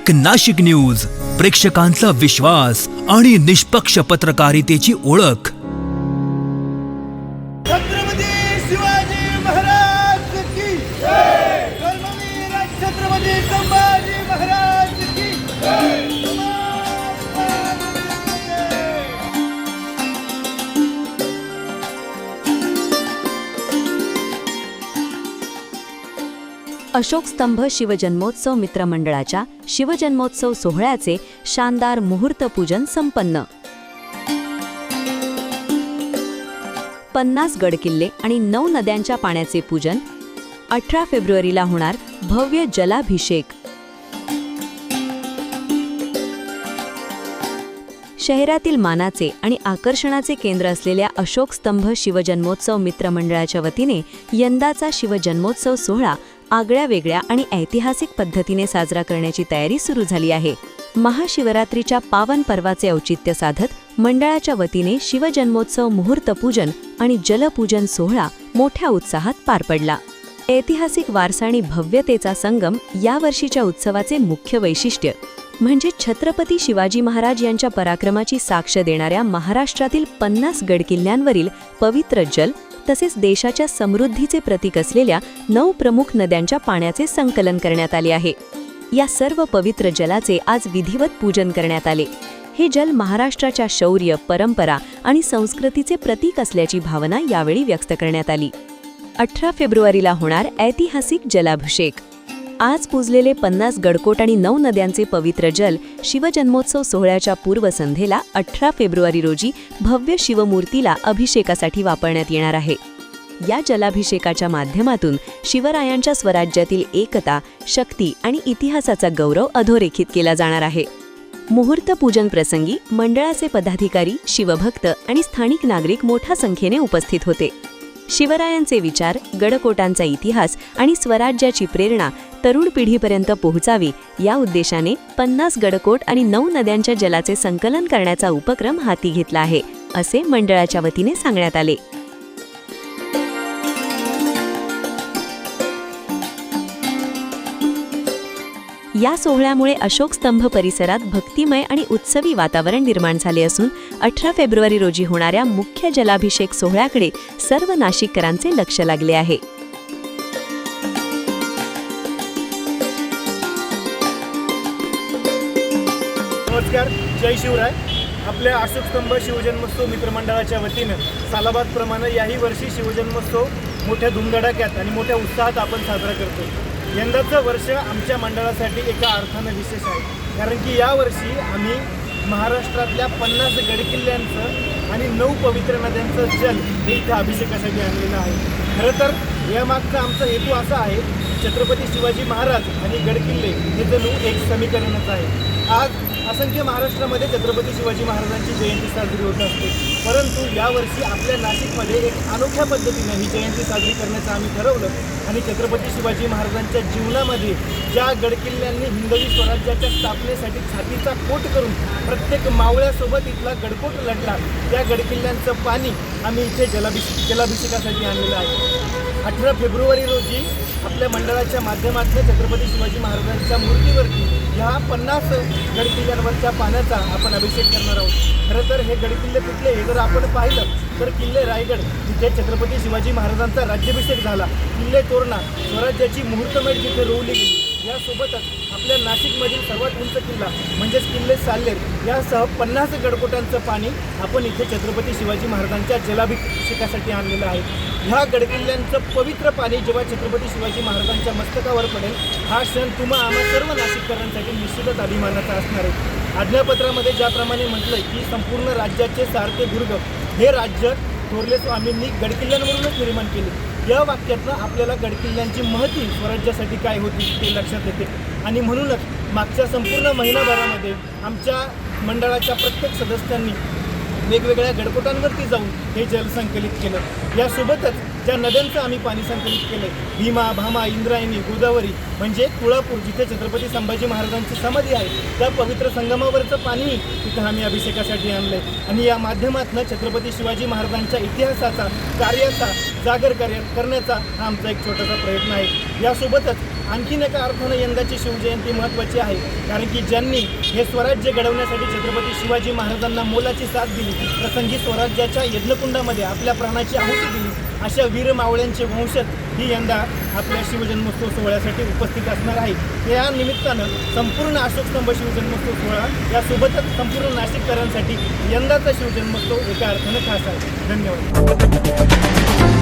एक नाशिक न्यूज, प्रेक्षकांचा विश्वास आणि निष्पक्ष पत्रकारितेची ओळख। छत्रपती शिवाजी महाराज की जय। कर्मवीर छत्रपती संभाजी महाराज की जय। अशोक स्तंभ शिवजन्मोत्सव मित्रमंडळाच्या शिवजन्मोत्सव सोहळ्याचे शानदार मुहूर्तपूजन संपन्न। 50 गडकिल्ले आणि 9 नद्यांच्या पाण्याचे पूजन। 18 फेब्रुवारीला होणार भव्य जलाभिषेक। शहरातील मानाचे आणि आकर्षणाचे केंद्र असलेल्या अशोक स्तंभ शिवजन्मोत्सव मित्रमंडळाच्या वतीने यंदाचा शिवजन्मोत्सव सोहळा आगळ्या वेगळ्या आणि ऐतिहासिक पद्धतीने साजरा करण्याची तयारी सुरू झाली आहे। महाशिवरात्रीच्या पावन पर्वाचे औचित्य साधत मंडळाच्या वतीने शिवजन्मोत्सव मुहूर्तपूजन आणि जलपूजन सोहळा मोठ्या उत्साहात पार पडला। ऐतिहासिक वारसा आणि भव्यतेचा संगम या वर्षीच्या उत्सवाचे मुख्य वैशिष्ट्य म्हणजे छत्रपती शिवाजी महाराज यांच्या पराक्रमाची साक्ष देणाऱ्या महाराष्ट्रातील 50 गडकिल्ल्यांवरील पवित्र जल तसेच देशाच्या समृद्धीचे प्रतीक असलेल्या 9 प्रमुख नद्यांच्या पाण्याचे संकलन करण्यात आले आहे। या सर्व पवित्र जलाचे आज विधिवत पूजन करण्यात आले। हे जल महाराष्ट्राच्या शौर्य, परंपरा आणि संस्कृतीचे प्रतीक असल्याची भावना यावेळी व्यक्त करण्यात आली। 18 फेब्रुवारीला होणार ऐतिहासिक जलाभिषेक। आज पूजलेले 50 गडकोट आणि 9 नद्यांचे पवित्र जल शिवजन्मोत्सव सोहळ्याच्या पूर्वसंध्येला 18 फेब्रुवारी रोजी भव्य शिवमूर्तीला अभिषेकासाठी वापरण्यात येणार आहे। या जलाभिषेकाच्या माध्यमातून शिवरायांच्या स्वराज्यातील एकता, शक्ती आणि इतिहासाचा गौरव अधोरेखित केला जाणार आहे। मुहूर्त पूजन प्रसंगी मंडळाचे पदाधिकारी, शिवभक्त आणि स्थानिक नागरिक मोठ्या संख्येने उपस्थित होते। शिवरायांचे विचार, गडकोटांचा इतिहास आणि स्वराज्याची प्रेरणा तरुण पिढीपर्यंत पोहोचावी या उद्देशाने 50 गडकोट आणि 9 नद्यांच्या जलाचे संकलन करण्याचा उपक्रम हाती घेतला आहे, असे मंडळाच्या वतीने सांगण्यात आले। या सोहळ्यामुळे अशोक स्तंभ परिसरात भक्तिमय आणि उत्सवी वातावरण निर्माण झाले असून 18 फेब्रुवारी रोजी होणाऱ्या मुख्य जलाभिषेक सोहळ्याकडे सर्व नाशिककरांचे लक्ष लागले आहे। नमस्कार, जय शिवराय। आपल्या अशोक स्तंभ शिवजन्मोत्सव मित्रमंडळाच्या वतीने सालाबादप्रमाणे याही वर्षी शिवजन्मोत्सव मोठ्या धुमधडाक्यात आणि मोठ्या उत्साहात आपण साजरा करतो। यंदाचं वर्ष आमच्या मंडळासाठी एका अर्थानं विशेष आहे, कारण की यावर्षी आम्ही महाराष्ट्रातल्या 50 गडकिल्ल्यांचं आणि 9 पवित्र नद्यांचं जल हे इथं अभिषेकासाठी आणलेलं आहे। खरं तर यामागचा आमचा हेतू असा आहे, छत्रपती शिवाजी महाराज आणि गडकिल्ले हे जणू एक समीकरणच आहे। आज असंख्य महाराष्ट्रामध्ये छत्रपती शिवाजी महाराजांची जयंती साजरी होत असते, परंतु यावर्षी आपल्या नाशिकमध्ये एक अनोख्या पद्धतीने ही जयंती साजरी करण्याचं आम्ही ठरवलं आणि छत्रपती शिवाजी महाराजांच्या जीवनामध्ये ज्या गडकिल्ल्यांनी हिंदवी स्वराज्याच्या स्थापनेसाठी छातीचा पोट करून प्रत्येक मावळ्यासोबत इथला गडकोट लढला, त्या गडकिल्ल्यांचं पाणी आम्ही इथे जलाभिषेकासाठी आणलेलं आहे। 18 फेब्रुवारी रोजी आपल्या मंडळाच्या माध्यमातून छत्रपती शिवाजी महाराजांच्या मूर्तीवरती ह्या 50 गडकिल्ल्यांवरच्या पाण्याचा आपण अभिषेक करणार आहोत। खरं तर हे गडकिल्ले कुठले हे जर आपण पाहिलं तर किल्ले रायगड जिथे छत्रपती शिवाजी महाराजांचा राज्याभिषेक झाला, किल्ले तोरणा स्वराज्याची मुहूर्तमेढ जिथे रोवली गेली, यासोबतच आपल्या नाशिकमधील सर्वात उंच किल्ला म्हणजेच किल्ले साल्हेर यासह 50 गडकोटांचं पाणी आपण इथे छत्रपती शिवाजी महाराजांच्या जलाभिषेकासाठी आणलेलं आहे। ह्या गडकिल्ल्यांचं पवित्र पाणी जेव्हा छत्रपती शिवाजी महाराजांच्या मस्तकावर पडेल, हा क्षण तुम्हा आम्हा सर्व नाशिककरांसाठी निश्चितच अभिमानाचा असणार आहे। आज्ञापत्रामध्ये ज्याप्रमाणे म्हटलंय की संपूर्ण राज्याचे सारथे दुर्ग हे राज्य थोरले स्वामींनी गडकिल्ल्यांवरूनच निर्माण केले। या वाक्यातनं आपल्याला गडकिल्ल्यांची महती स्वराज्यासाठी काय होती ते लक्षात येते आणि म्हणूनच मागच्या संपूर्ण महिनाभरामध्ये आमच्या मंडळाच्या प्रत्येक सदस्यांनी वेगवेगळ्या गडकोटांवरती जाऊन हे जल संकलित केलं। यासोबतच ज्या नद्यांचं आम्ही पाणी संकलित केलं, भीमा, भामा, इंद्रायणी, गोदावरी म्हणजे तुळापूर जिथे छत्रपती संभाजी महाराजांची समाधी आहे, त्या पवित्र संगमावरचं पाणी तिथं आम्ही अभिषेकासाठी आणलं आहे आणि या माध्यमातून छत्रपती शिवाजी महाराजांच्या इतिहासाचा, कार्याचा जागर करण्याचा हा आमचा एक छोटासा प्रयत्न आहे। यासोबतच आणखीन एका अर्थानं यंदाची शिवजयंती महत्त्वाची आहे, कारण की ज्यांनी हे स्वराज्य घडवण्यासाठी छत्रपती शिवाजी महाराजांना मोलाची साथ दिली, प्रसंगी स्वराज्याच्या यज्ञकुंडामध्ये आपल्या प्राणाची आहुती दिली, अशा वीर मावळ्यांचे वंशज ही यंदा आपल्या शिवजन्मोत्सव सोहळ्यासाठी उपस्थित असणार आहे. या निमित्तानं संपूर्ण अशोकस्तंभ शिवजन्मोत्सव सोहळा यासोबतच संपूर्ण नाशिककरांसाठी यंदाचा शिवजन्मोत्सव एका अर्थानं खास आहे. धन्यवाद.